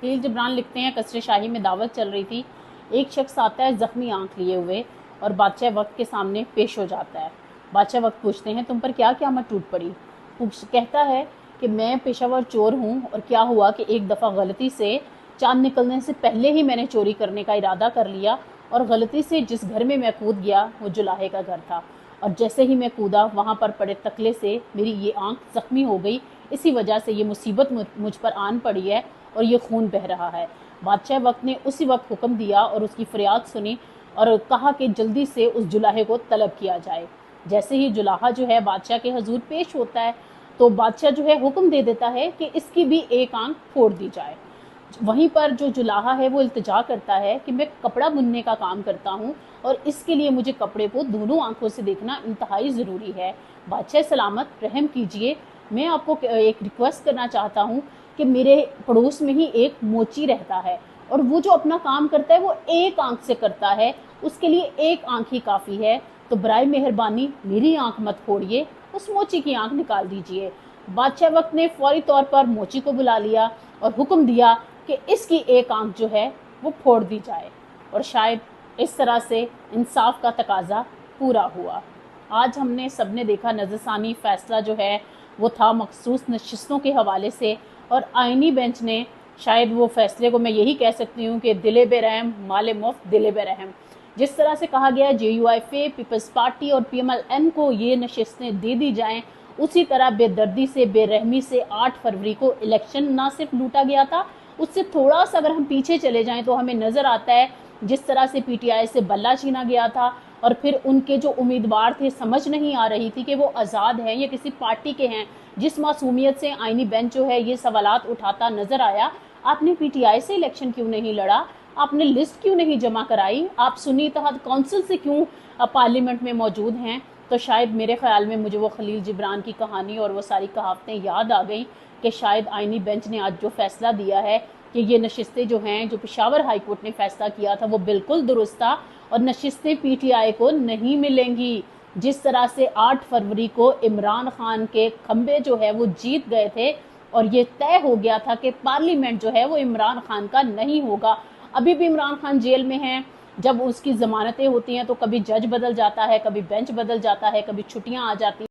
खलील जिब्रान लिखते हैं, कसरे शाही में दावत चल रही थी, एक शख्स आता है जख्मी आंख लिए हुए और बादशाह वक्त के सामने पेश हो जाता है। बादशाह वक्त पूछते हैं, तुम पर क्या क़यामत टूट पड़ी? कहता है कि मैं पेशावर चोर हूँ और क्या हुआ कि एक दफ़ा गलती से चांद निकलने से पहले ही मैंने चोरी करने का इरादा कर लिया और गलती से जिस घर में मैं कूद गया वो जुलाहे का घर था, और जैसे ही मैं कूदा वहाँ पर पड़े तकले से मेरी ये आंख ज़ख्मी हो गई। इसी वजह से ये मुसीबत मुझ पर आन पड़ी है और ये खून बह रहा है। बादशाह वक्त ने उसी वक्त हुक्म दिया और उसकी फरियाद सुनी और कहा कि जल्दी से उस जुलाहे को तलब किया जाए। जैसे ही जुलाहा जो है बादशाह के हजूर पेश होता है तो बादशाह जो है हुक्म दे देता है कि इसकी भी एक आंख फोड़ दी जाए। वहीं पर जो जुलाहा है वो इल्तिजा करता है कि मैं कपड़ा बुनने का काम करता हूँ और इसके लिए मुझे कपड़े को दोनों आंखों से देखना इंतहाई ज़रूरी है। बादशाह सलामत, रहम कीजिए, मैं आपको एक रिक्वेस्ट करना चाहता हूँ कि मेरे पड़ोस में ही एक मोची रहता है और वो जो अपना काम करता है वो एक आंख से करता है, उसके लिए एक आंख ही काफ़ी है, तो बराए मेहरबानी मेरी आंख मत फोड़िए, उस मोची की आंख निकाल दीजिए। बादशाह वक्त ने फौरी तौर पर मोची को बुला लिया और हुक्म दिया कि इसकी एक आंख जो है वो फोड़ दी जाए, और शायद इस तरह से इंसाफ का तकाजा पूरा हुआ। आज हमने सबने देखा नज़रसानी फैसला जो है वो था मखसूस नशिस्तों के हवाले से, और आइनी बेंच ने शायद वो फैसले को मैं यही कह सकती हूँ कि दिले बेरहम माले मुफ्त दिले बेरहम, जिस तरह से कहा गया JUIFA, पीपल्स पार्टी और PMLN को ये नशिस्तें दे दी जाएं, उसी तरह बेदर्दी से बेरहमी से 8 फरवरी को इलेक्शन ना सिर्फ लूटा गया था, उससे थोड़ा सा अगर हम पीछे चले जाएं तो हमें नज़र आता है जिस तरह से PTI से बल्ला छीना गया था और फिर उनके जो उम्मीदवार थे समझ नहीं आ रही थी कि वो आज़ाद हैं या किसी पार्टी के हैं। जिस मासूमियत से आइनी बेंच जो है ये सवालात उठाता नज़र आया, आपने PTI से इलेक्शन क्यों नहीं लड़ा, आपने लिस्ट क्यों नहीं जमा कराई, आप सुन्नी इत्तेहाद काउंसिल से क्यों पार्लियामेंट में मौजूद हैं? तो शायद मेरे ख्याल में मुझे वो खलील जिब्रान की कहानी और वो सारी कहावतें याद आ गई कि शायद आइनी बेंच ने आज जो फैसला दिया है कि ये नशिस्तें जो हैं, जो पेशावर हाई कोर्ट ने फैसला किया था वो बिल्कुल दुरुस्त था और नशिस्तें PTI को नहीं मिलेंगी। जिस तरह से 8 फरवरी को इमरान खान के खंबे जो है वो जीत गए थे और ये तय हो गया था कि पार्लियामेंट जो है वो इमरान खान का नहीं होगा। अभी भी इमरान खान जेल में हैं, जब उसकी ज़मानतें होती हैं तो कभी जज बदल जाता है, कभी बेंच बदल जाता है, कभी छुट्टियां आ जाती हैं।